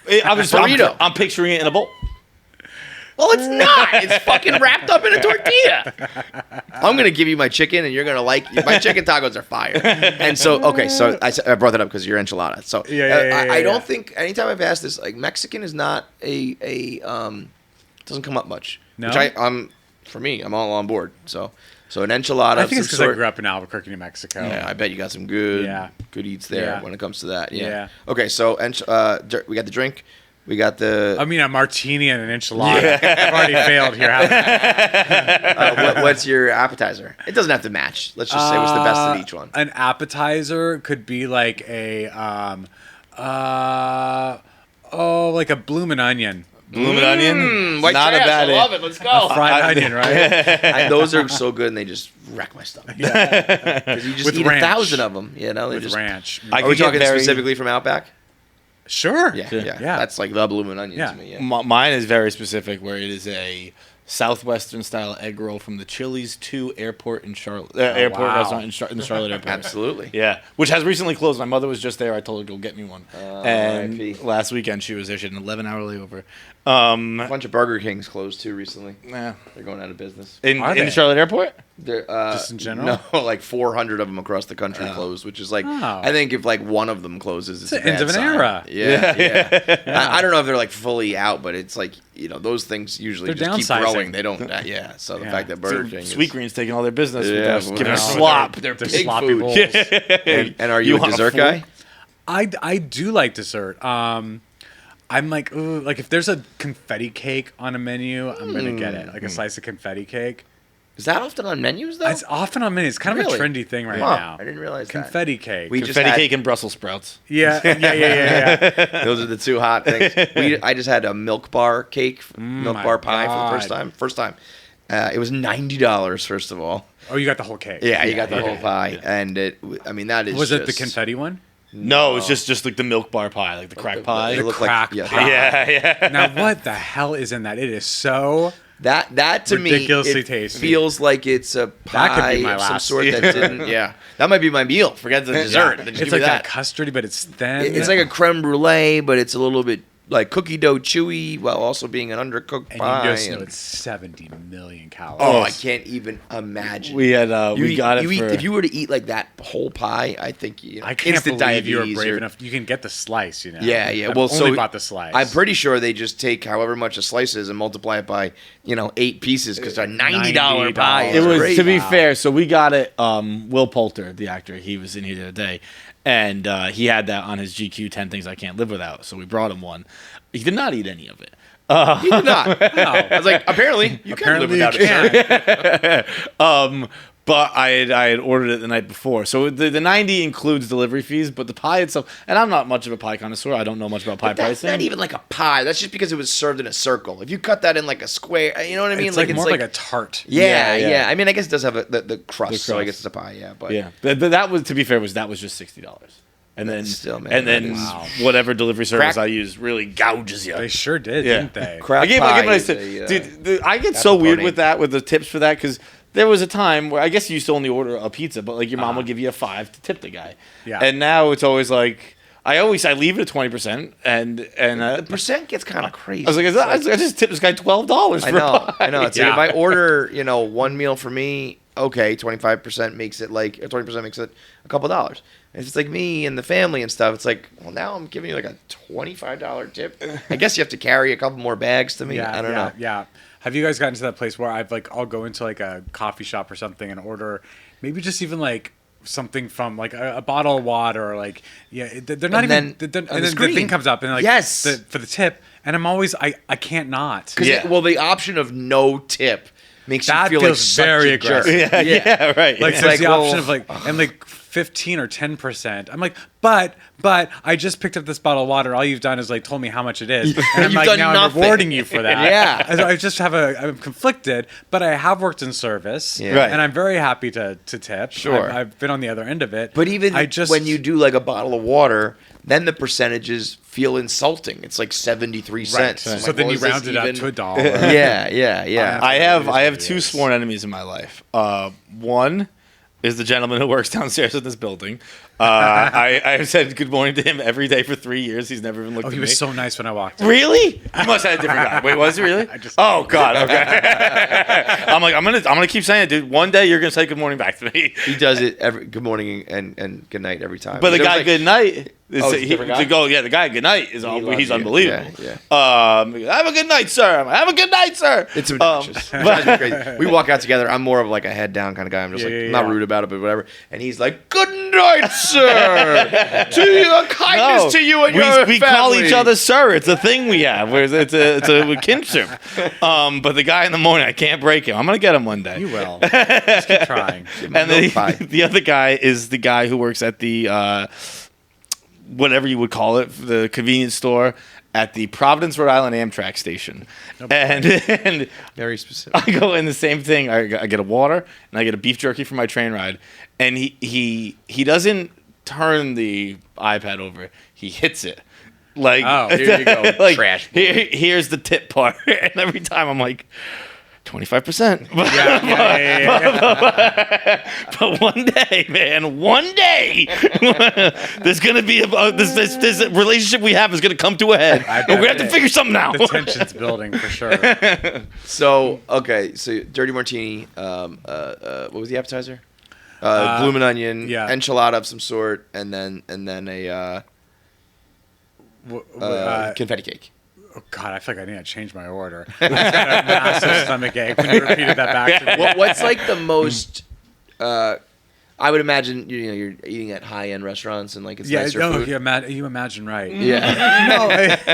Burrito. I'm picturing it in a bowl. Well, it's not. It's fucking wrapped up in a tortilla. I'm going to give you my chicken, and you're going to like... My chicken tacos are fire. And so, okay, so I brought that up because you're enchilada. So I don't think... Anytime I've asked this, like, Mexican is not doesn't come up much. No? Which for me, I'm all on board. So an enchilada. I think it's of some because I sort- grew up in Albuquerque, New Mexico. Yeah, I bet you got some good eats there Yeah. when it comes to that. Yeah. Yeah. Okay, so we got the drink. We got the. I mean, a martini and an enchilada. I've already failed here. What's your appetizer? It doesn't have to match. Let's just say what's the best of each one. An appetizer could be like a like a bloomin' onion. Bloomin' onion. White Not trash, a bad I love it. Let's go. Fried onion, right? And those are so good, and they just wreck my stomach. Because you just With eat ranch. 1,000 of them. You know, they With just. ranch. Are we talking specifically from Outback? Sure. Yeah. That's like the bloomin' onion to me. Yeah. Mine is very specific, where it is a Southwestern style egg roll from the Chili's 2 airport in Charlotte. Airport wow. restaurant in the Charlotte airport. Absolutely. Yeah, which has recently closed. My mother was just there. I told her to go get me one. And RIP. last weekend she was there. She had an 11-hour layover. A bunch of Burger Kings closed too recently. Nah. They're going out of business. In Are the they? Charlotte airport? They're, Just in general? No, like 400 of them across the country closed, which is like, I think if like one of them closes, it's the a bad end of an sign. era. Yeah. I don't know if they're like fully out, but it's like, those things usually They're just keep downsizing. growing. They don't, So the fact that Burger King Sweet Green's taking all their business with Yeah, us, well, giving us now slop. They're They're pig sloppy food. bowls. And are you a want a dessert full- guy? I do like dessert. I'm like, ooh, like if there's a confetti cake on a menu, I'm gonna get it. Like a slice of confetti cake. Is that often on menus though? It's often on menus. It's kind of Really? a trendy thing right Huh, now. I didn't realize that. Confetti cake. We just Confetti had- cake and Brussels sprouts. Yeah. Those are the two hot things. I just had a milk bar cake, milk my bar pie for the God. first time. It was $90, first of all. Oh, you got the whole cake. Yeah, you got the whole pie, and that is. Was it the just- confetti one? No, it's just like the milk bar pie, like the crack pie. It looked crack like pie. Yeah. Now, what the hell is in that? It is so. That to me Ridiculously it tasty. feels like it's a pie That could be my of some last. sort that didn't. Yeah, that might be my meal. Forget the dessert. Just It's give like me that that. custardy, but it's thin. It's like a creme brulee, but it's a little bit like cookie dough chewy while also being an undercooked and pie. you just know and- it's 70 million calories. Oh, I can't even imagine. We had we got it for. if you were to eat like that whole pie, I think I can't instant believe you were diabetes brave or- enough. You can get the slice, you know. Yeah, yeah. I've Well, only so bought the slice. I'm pretty sure they just take however much a slice is and multiply it by 8 pieces because a $90 pie. It is was great. to be fair. So we got it. Will Poulter, the actor, he was in here the other day, and he had that on his GQ 10 Things I Can't Live Without. So we brought him one. He did not eat any of it. He did not. I was like, apparently you can live without it. But I had ordered it the night before. So the 90 includes delivery fees, but the pie itself, and I'm not much of a pie connoisseur. I don't know much about pie That's pricing. not even like a pie. That's just because it was served in a circle. If you cut that in like a square, you know what I mean? It's like more like a tart. Yeah, Yeah, yeah. I mean, I guess it does have the crust, so I crust. guess it's a pie. Yeah, but Yeah, but that was, to be fair, that was just $60. And then Still, man, and then that whatever delivery service Crack- I use really gouges you. They sure did, Yeah. didn't they? Crack I gave pie my is tip. a, Dude, I get so weird pepperoni. with that, with the tips for that, because there was a time where I guess you used to only order a pizza, but like your mom would give you a $5 to tip the guy. Yeah. And now it's always like I leave it at 20%, and the percent gets kind of crazy. I was like, I just tipped this guy $12 for a pie. I know. It's like if I order, one meal for me okay, 25% makes it like, or 20% makes it a couple dollars. And if it's like me and the family and stuff, it's like, well, now I'm giving you like a $25 tip. I guess you have to carry a couple more bags to me. I don't know. Yeah. Have you guys gotten to that place where I'll go into like a coffee shop or something and order maybe just even like something from like a bottle of water or like, they're not and even, then, and then the thing comes up and like, yes, for the tip. And I'm always, I can't not. Well, the option of no tip makes that you feel feels like very such a jerk. aggressive. Yeah, right. Like there's the option of like, and like 15 or 10%. I'm like, but I just picked up this bottle of water. All you've done is like told me how much it is. And I'm You've like, done now nothing. I'm rewarding you for that. Yeah. And so I just I'm conflicted, but I have worked in service. Yeah. Right. And I'm very happy to tip. Sure. I've been on the other end of it. But even when you do like a bottle of water, then the percentages feel insulting. It's like 73 cents. Right. So then you round it up to $1. Yeah. I have two sworn enemies in my life. One is the gentleman who works downstairs in this building. I've said good morning to him every day for 3 years. He's never even looked at me. He was so nice when I walked in. Really? You must have had a different guy. Wait, was he really? Oh God. Okay. I'm like, I'm gonna keep saying it, dude. One day you're gonna say good morning back to me. He does it every good morning and good night every time. But the guy good night. The guy good night is he's unbelievable. Yeah. Have a good night, sir. Have a good night, sir. It's obnoxious. It drives me crazy. We walk out together. I'm more of like a head down kind of guy. I'm just I'm not rude about it, but whatever. And he's like, "Good night, sir. To your kindness to you and your family." We call each other sir. It's a thing we have. It's a kinship. But the guy in the morning, I can't break him. I'm gonna get him one day. You will. Just keep trying. And the other guy is the guy who works at the whatever you would call it, the convenience store at the Providence, Rhode Island Amtrak station. And very specific. I go in the same thing. I get a water and I get a beef jerky for my train ride. And he doesn't turn the iPad over. He hits it. Like, here you go. Like, trash. Here's the tip part. And every time I'm like, 25%. But one day, man, there's gonna be this relationship we have is gonna come to a head. And we're gonna have to figure something out. The tension's building for sure. So dirty martini. What was the appetizer? Bloomin' onion, enchilada of some sort, and then a confetti cake. Oh, God, I feel like I need to change my order. I just got a massive stomach ache when you repeated that back to me. What's like the most... I would imagine you're eating at high-end restaurants and like it's nicer food. You imagine right. Yeah.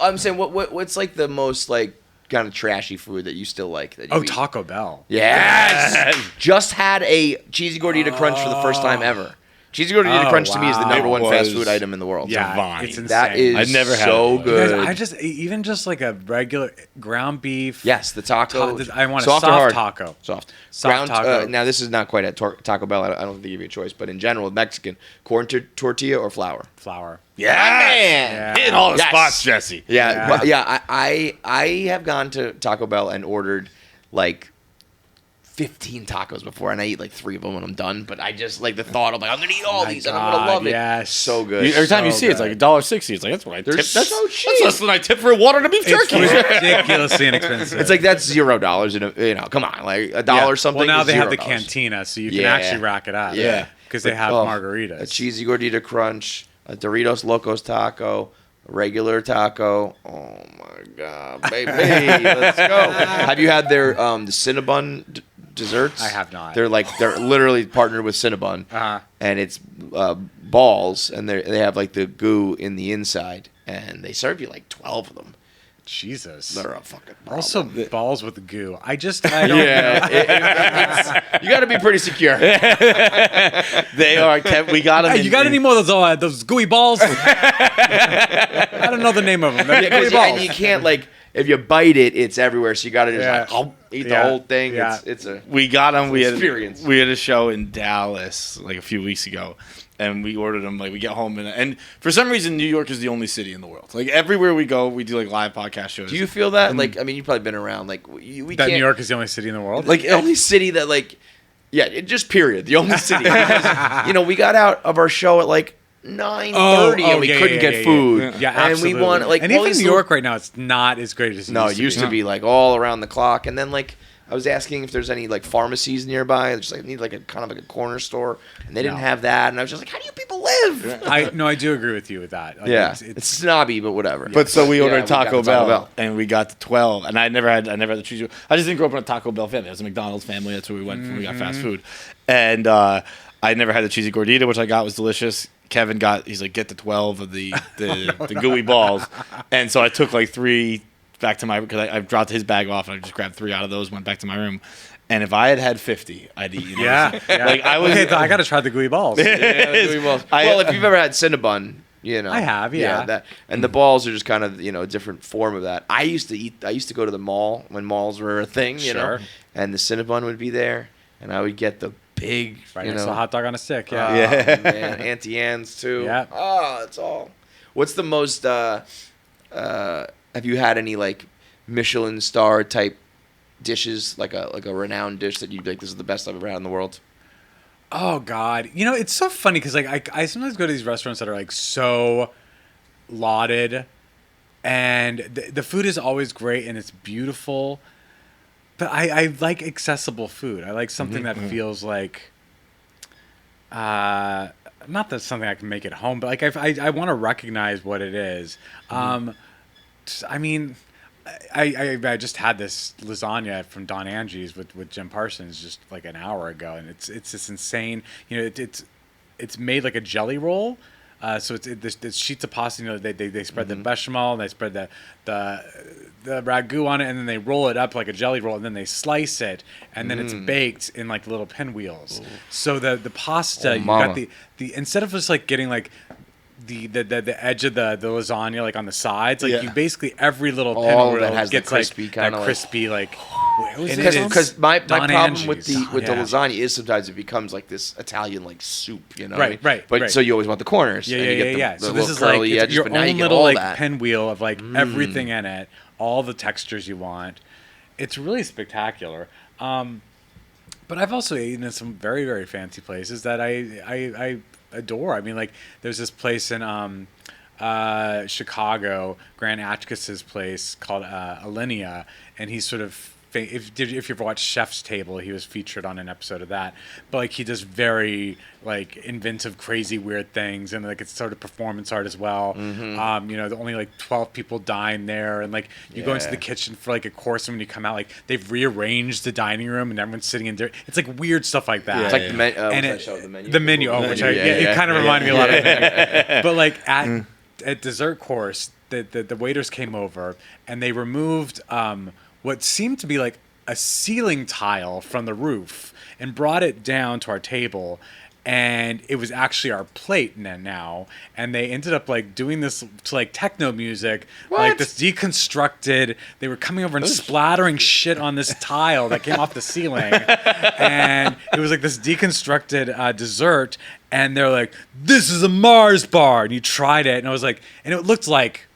I'm saying, what's like the most like kind of trashy food that you still like? That you eat? Taco Bell. Yes! Just had a cheesy gordita crunch for the first time ever. Cheesy gordita crunch to me is the number one fast food item in the world. Yeah, it's insane. That is I've never had so it. good. Guys, even just like a regular ground beef. Yes, the taco. I want soft a or soft hard? taco. Soft ground taco. Now this is not quite at Taco Bell. I don't think they give you a choice, but in general, Mexican corn tortilla or flour. Flour. Yeah, hitting all the spots, Jesse. I have gone to Taco Bell and ordered like 15 tacos before, and I eat like 3 of them when I'm done. But I just like the thought of like I'm gonna eat all these and I'm gonna love it. Yes, so good. Every time you see it, it's like $1.60. It's like that's what I tip. That's so cheap. That's less than I tip for a water and a beef jerky. It's ridiculously inexpensive. It's like that's $0 come on, like $1 something. Well, now is they have the $0. cantina, so you can actually rack it up. Yeah, because they have margaritas. A cheesy gordita crunch, a Doritos Locos taco, a regular taco. Oh my god, baby, let's go. Have you had their the Cinnabon desserts? I have not. They're literally partnered with Cinnabon, and it's balls, and they have like the goo in the inside, and they serve you like 12 of them. Jesus, they're a fucking problem. Also balls with goo. I don't know. You got to be pretty secure. They are. We got them. Hey, you got any more of those gooey balls? I don't know the name of them. Gooey balls. And you can't like. If you bite it, it's everywhere. So you got to just eat the whole thing. Yeah. We got them. We experience. We had a show in Dallas like a few weeks ago, and we ordered them. Like we get home and for some reason New York is the only city in the world. Like everywhere we go, we do like live podcast shows. Do you feel that? Like I mean, you've probably been around. Like we that can't, New York is the only city in the world. Like the only city that like just period. The only city. Because, we got out of our show at like 9:30 and we couldn't get food. Yeah, absolutely. And we want and even New York right now, it's not as great as it used to be. It used to be like all around the clock, and then like I was asking if there's any like pharmacies nearby. Just like I need like a kind of like a corner store, and they didn't have that. And I was just like, how do you people live? I do agree with you with that. Like, it's snobby, but whatever. But so we ordered we Taco got the Bell, and we got the 12. And I never had the cheesy. I just didn't grow up in a Taco Bell family. I was a McDonald's family. That's where we went when we got fast food. And I never had the cheesy gordita, which I got was delicious. Kevin he's like, get the 12 of the gooey balls. And so I took like 3 back to my, because I dropped his bag off and I just grabbed 3 out of those, went back to my room. And if I had 50, I'd eat. Yeah. Like I was. Okay, I got to try the gooey balls. The gooey balls. Well, if you've ever had Cinnabon, I have, yeah. that, and the balls are just kind of a different form of that. I used to go to the mall when malls were a thing, and the Cinnabon would be there, and I would get the big, next to a hot dog on a stick, man, Auntie Anne's too. Yeah. Oh, it's all. What's the most? Have you had any like Michelin star type dishes, like a renowned dish that you'd be like, this is the best I've ever had in the world? Oh God, it's so funny because like I sometimes go to these restaurants that are like so lauded, and the food is always great and it's beautiful, but I like accessible food. I like something that feels like, not that something I can make at home, but like I want to recognize what it is. I mean, I just had this lasagna from Don Angie's with Jim Parsons just like an hour ago, and it's this insane. It's made like a jelly roll. So it's sheets of pasta. They spread the bechamel, and they spread the ragu on it, and then they roll it up like a jelly roll, and then they slice it, and then it's baked in like little pinwheels. Ooh. So the pasta, you got the instead of just like getting like the edge of the lasagna like on the sides, like you basically every little pinwheel gets like that crispy like. Because my problem with the lasagna is sometimes it becomes like this Italian like soup, Right. But so you always want the corners. Yeah. The so this is like edges, your own little like pinwheel of like everything in it, all the textures you want. It's really spectacular. But I've also eaten in some very, very fancy places that I adore. I mean, like there's this place in Chicago, Grant Atkins's place called Alinea, and he's sort of if you ever watched Chef's Table, he was featured on an episode of that. But like he does very like inventive, crazy, weird things, and like it's sort of performance art as well. Only like 12 people dine there, and like you go into the kitchen for like a course, and when you come out, like they've rearranged the dining room, and everyone's sitting in there. It's like weird stuff like that. It's like the menu. The menu. It kind of reminded me a lot of the menu. But like at dessert course, the waiters came over and they removed what seemed to be like a ceiling tile from the roof and brought it down to our table, and it was actually our plate now, and they ended up like doing this to like techno music, like this deconstructed. They were coming over and splattering shit on this tile that came off the ceiling, and it was like this deconstructed dessert, and they're like, this is a Mars bar, and you tried it, and I was like, and it looked like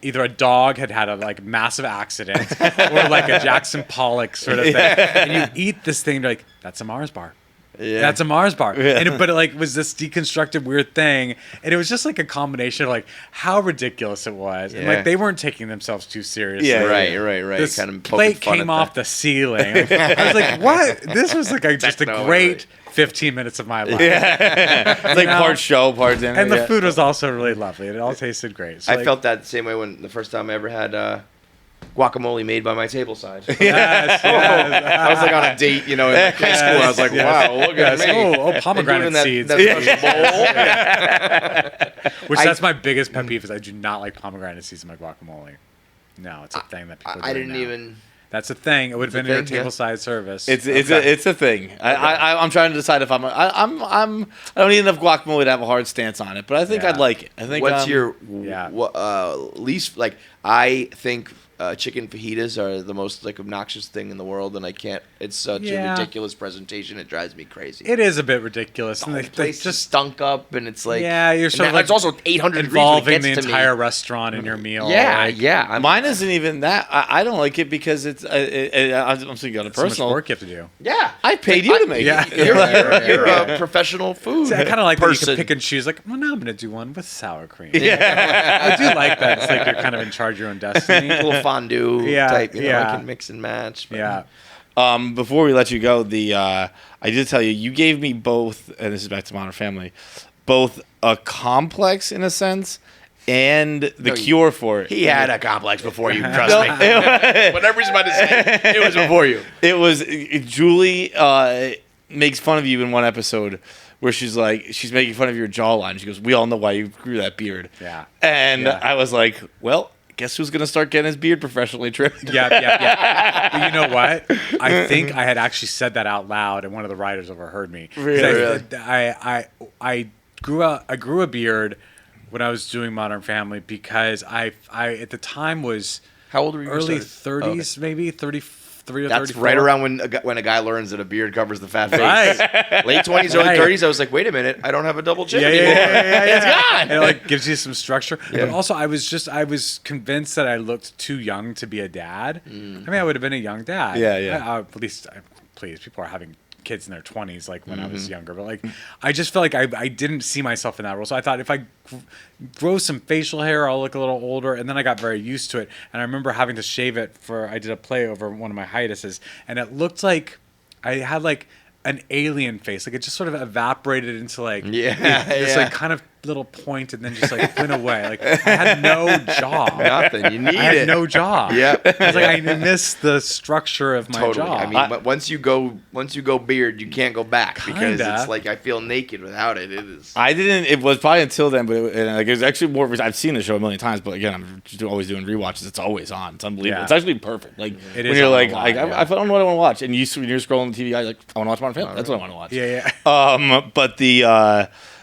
either a dog had a like massive accident or like a Jackson Pollock sort of thing. And you eat this thing, you're like, that's a Mars bar. Yeah. That's a Mars bar. Yeah. But it was this deconstructed weird thing. And it was just like a combination of like how ridiculous it was. And like they weren't taking themselves too seriously. Yeah, right. This kind of plate came off the ceiling. I was like, what? This was like just a great 15 minutes of my life. Yeah. Like part show, part dinner. And the food was also really lovely. It all tasted great. So I felt that the same way when the first time I ever had guacamole made by my tableside. Yes. I was like on a date, in high school. I was like, wow, look at me. Pomegranate seeds. Which that's my biggest pet peeve is I do not like pomegranate seeds in my guacamole. No, it's a thing that people do. I didn't now. even... That's a thing. It would have been in a tableside service. It's a thing. I'm trying to decide if I don't need enough guacamole to have a hard stance on it, but I think I'd like it. I think. What's your least like? I think chicken fajitas are the most like obnoxious thing in the world, and I can't. It's such a ridiculous presentation. It drives me crazy. It is a bit ridiculous. The place just stunk up, and it's like you're sort of like it's also 800 involving degrees the entire restaurant in your meal. Yeah. Mine isn't even that. I don't like it because it's. I'm thinking on a personal. So much work you have to do. Yeah, I paid you to make it. You're a professional food. I kind of like that you person. can pick and choose. Like, well, now I'm going to do one with sour cream. Yeah, I do like that. It's like you're kind of in charge of your own destiny. A little fondue type. I can mix and match. But. Yeah. Before we let you go, I did tell you, you gave me both, and this is back to Modern Family, both a complex in a sense and the cure for it. He had a complex before you, trust me. Whatever he's about to say, it was before you. It was, Julie makes fun of you in one episode where she's making fun of your jawline. She goes, we all know why you grew that beard. Yeah. And I was like, well, guess who's going to start getting his beard professionally trimmed? Yeah. But you know what? I think I had actually said that out loud, and one of the writers overheard me. Really? I grew a beard when I was doing Modern Family because I at the time was how old were you? Early 30s, maybe 33 or 34. That's right around when a guy learns that a beard covers the fat face. Right. Late 20s, early 30s. I was like, wait a minute, I don't have a double chin anymore. It's gone. It like gives you some structure. Yeah. But also, I was convinced that I looked too young to be a dad. I mean, I would have been a young dad. Yeah. At least, please, people are having kids in their 20s like when I was younger, but like I just felt like I didn't see myself in that role, so I thought if I grow some facial hair I'll look a little older, and then I got very used to it, and I remember having to shave it I did a play over one of my hiatuses, and it looked like I had like an alien face, like it just sort of evaporated into like this like kind of little point and then just like went away. Like I had no jaw. Nothing. You need I had no jaw. Yeah. It's like I missed the structure of my jaw. I mean, but once you go beard, you can't go back because it's like I feel naked without it. It is. It was probably until then, but it was actually more. I've seen the show a million times, but again, I'm always doing rewatches. It's always on. It's unbelievable. It's actually perfect. Like it when is you're like, I don't know what I want to watch, and when you're scrolling the TV, I like I want to watch Modern Family. That's what I want to watch. Yeah.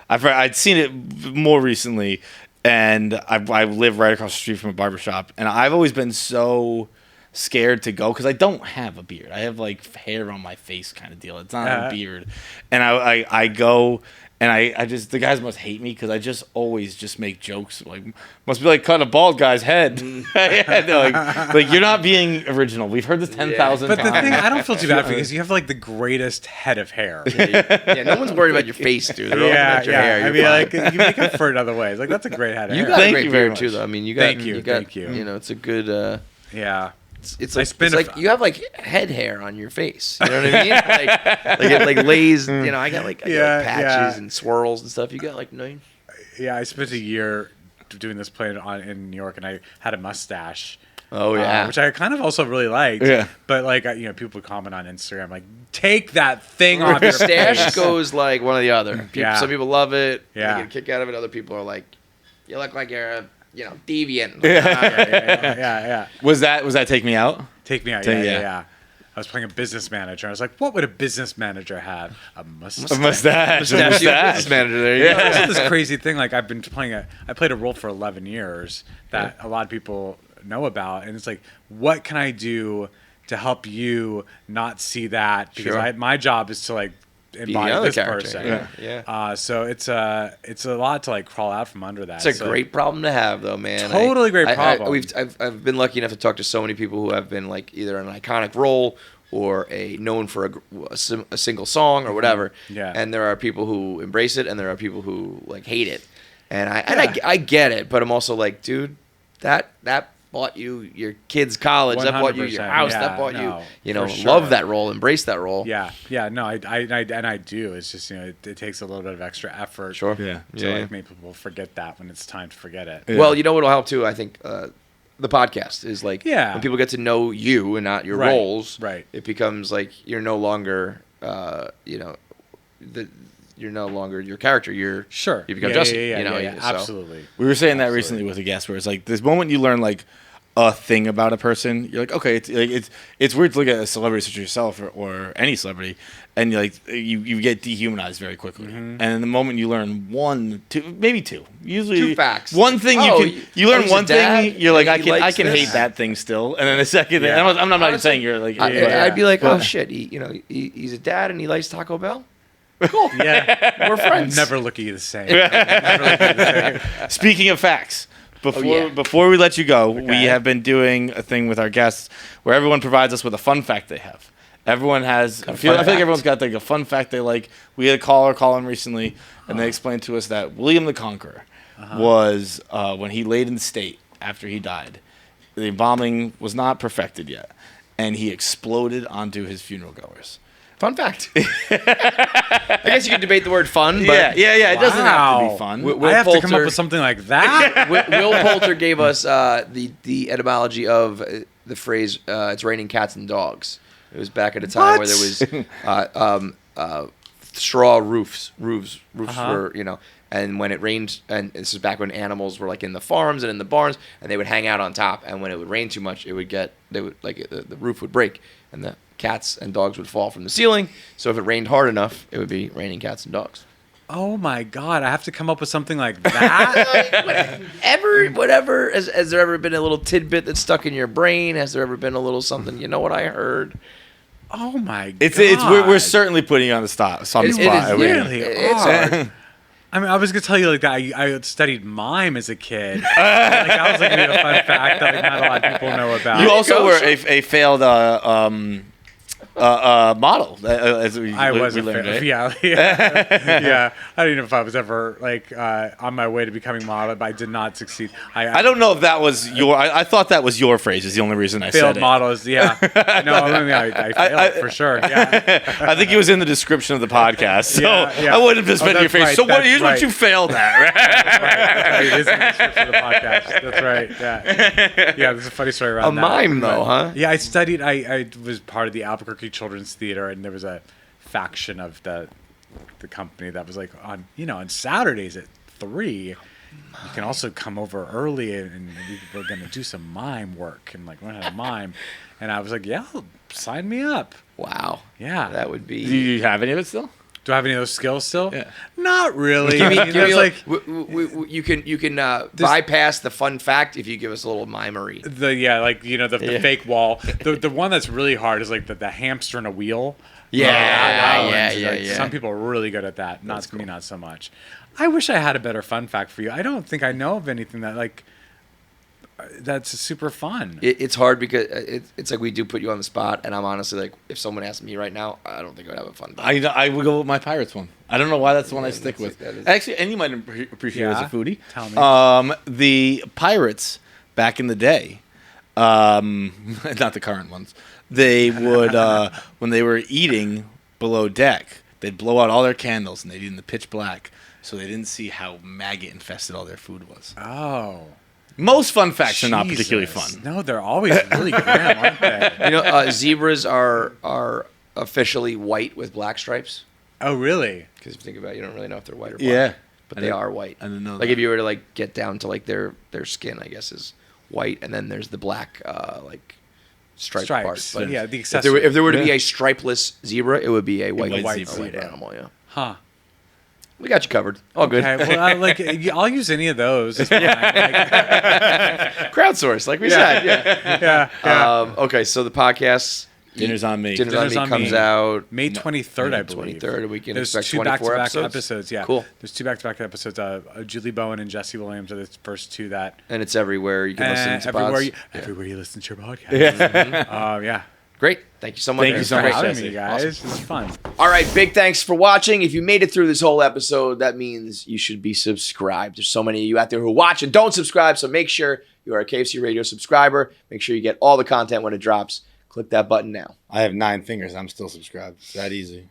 But I'd seen it more recently, and I live right across the street from a barbershop, and I've always been so scared to go because I don't have a beard. I have like hair on my face kind of deal. It's not a beard. And I go, and I just, the guys must hate me because I just always just make jokes like, must be like cutting a bald guy's head. like you're not being original. We've heard this 10,000 times. But the thing, I don't feel too bad because you have like the greatest head of hair. Yeah, no one's worried about your face, dude. They're all about your hair. I mean, like you make up for it other ways. Like that's a great head of hair. You got a great beard too, though. I mean, you got. Thank you. You know, it's a good. Yeah. It's like you have like head hair on your face. You know what I mean? like lays. You know, I got like patches and swirls and stuff. You got like no. Yeah, I spent a year doing this play in New York, and I had a mustache. Oh yeah, which I kind of also really liked. Yeah, but like people would comment on Instagram like, take that thing off your mustache face. Goes like one or the other. Some people love it. Yeah, they get a kick out of it. Other people are like, you look like you're a deviant. Yeah. Was that Take Me Out? Take Me Out. Yeah. I was playing a business manager. I was like, what would a business manager have? A mustache. A mustache. Business manager. There you go. It's this crazy thing. Like I've been I played a role for 11 years that a lot of people know about, and it's like, what can I do to help you not see that? Because my job is to like embody this person. So it's a lot to like crawl out from under that. It's a great problem to have, though, man. Totally great problem. I've been lucky enough to talk to so many people who have been like either an iconic role or known for a single song or whatever. Yeah. And there are people who embrace it, and there are people who like hate it. And I get it, but I'm also like, dude, that bought you your kids' college. That bought you your house. That bought you love that role, embrace that role. No, I do. It's just it takes a little bit of extra effort. Sure. To like make people forget that when it's time to forget it. Yeah. Well, what'll help too, I think, the podcast is like when people get to know you and not your roles. Right. It becomes like you're no longer you're no longer your character. You're you become Justin. Absolutely. We were saying that recently with a guest where it's like this moment you learn like a thing about a person, you're like, okay, it's weird to look at a celebrity such as yourself or any celebrity, and you're like you get dehumanized very quickly. And in the moment you learn maybe two, usually 2 facts. One thing you learn one thing, you're like, I can hate that thing still, and then the second thing, I'm not even saying you're like, I'd be like, oh shit, he's a dad and he likes Taco Bell. Cool. Yeah, we're friends. Never look at you the same. Speaking of facts. Before we let you go, we have been doing a thing with our guests where everyone provides us with a fun fact they have. Everyone has. I feel like everyone's got like a fun fact they like. We had a caller call in recently, and they explained to us that William the Conqueror was when he laid in state after he died. The embalming was not perfected yet, and he exploded onto his funeral goers. Fun fact. I guess you could debate the word fun, but yeah. It doesn't have to be fun. I have to come up with something like that. Will Poulter gave us the etymology of the phrase "it's raining cats and dogs." It was back at a time where there was straw roofs were, and when it rained, and this is back when animals were like in the farms and in the barns, and they would hang out on top, and when it would rain too much, the roof would break, and the cats and dogs would fall from the ceiling. So if it rained hard enough, it would be raining cats and dogs. Oh my God! I have to come up with something like that. Whatever. Has there ever been a little tidbit that's stuck in your brain? Has there ever been a little something? You know what I heard? Oh my God! It's we're certainly putting you on the spot. It's hard. I mean, I was gonna tell you like that. I studied mime as a kid. Like I was like, gonna be a fun fact that like not a lot of people know about. You also were a failed model. As we learned, right? Yeah. I don't know if I was ever like on my way to becoming model, but I did not succeed. I don't know if that was your. I thought that was your phrase. Is the only reason I said it. Failed models. Yeah. No, I failed for sure. Yeah. I think it was in the description of the podcast, so yeah. I wouldn't have spent your face. Right, so here's what you failed at. Right? That's right. It is in the description of the podcast. That's right. Yeah. There's a funny story around that. A mime though, huh? Yeah, I studied. I was part of the Albuquerque Children's Theater, and there was a faction of the company that was like on Saturdays at 3. You can also come over early, and we're gonna do some mime work and like learn how to mime. And I was like, yeah, sign me up. Wow. Yeah, that would be. Do you have any of it still? Do I have any of those skills still? Yeah. Not really. You can bypass the fun fact if you give us a little mimery. The fake wall. The one that's really hard is like the hamster in a wheel. Yeah. Some people are really good at that. Not me, not so much. I wish I had a better fun fact for you. I don't think I know of anything that that's super fun. It's hard because it's like we do put you on the spot, and I'm honestly like, if someone asked me right now, I don't think I'd have a fun fact. I would go with my Pirates one. I don't know why that's the one I stick with. Actually, and you might appreciate it as a foodie. Tell me. The Pirates back in the day, not the current ones, they would when they were eating below deck, they'd blow out all their candles and they'd eat in the pitch black, so they didn't see how maggot infested all their food was. Oh. Most fun facts are not particularly fun. No, they're always really grim, aren't they? Zebras are officially white with black stripes. Oh, really? Because if you think about it, you don't really know if they're white or black. Yeah. But they are white. I didn't know that. If you were to get down to their skin, I guess is white, and then there's the black stripes part. But yeah, the accessory. If there were to be a stripeless zebra, it would be a white zebra. animal. Yeah. Huh. We got you covered. All good. Okay, well, I'll use any of those. It's fine. Crowdsource, like we said. Yeah. Okay, so the podcast. Dinner's on Me. Dinner's on Me comes out May 23rd, I believe. 23rd. We can There's expect 2 24 back-to-back episodes. Yeah. Cool. There's 2 back-to-back episodes. Julie Bowen and Jesse Williams are the first 2 that. And it's everywhere you can listen to everywhere you listen to your podcast. Yeah. Great. Thank you so much. Thank you so much for having me, guys. Awesome. This is fun. All right. Big thanks for watching. If you made it through this whole episode, that means you should be subscribed. There's so many of you out there who watch and don't subscribe, so make sure you are a KFC Radio subscriber. Make sure you get all the content when it drops. Click that button now. I have 9 fingers. I'm still subscribed. It's that easy.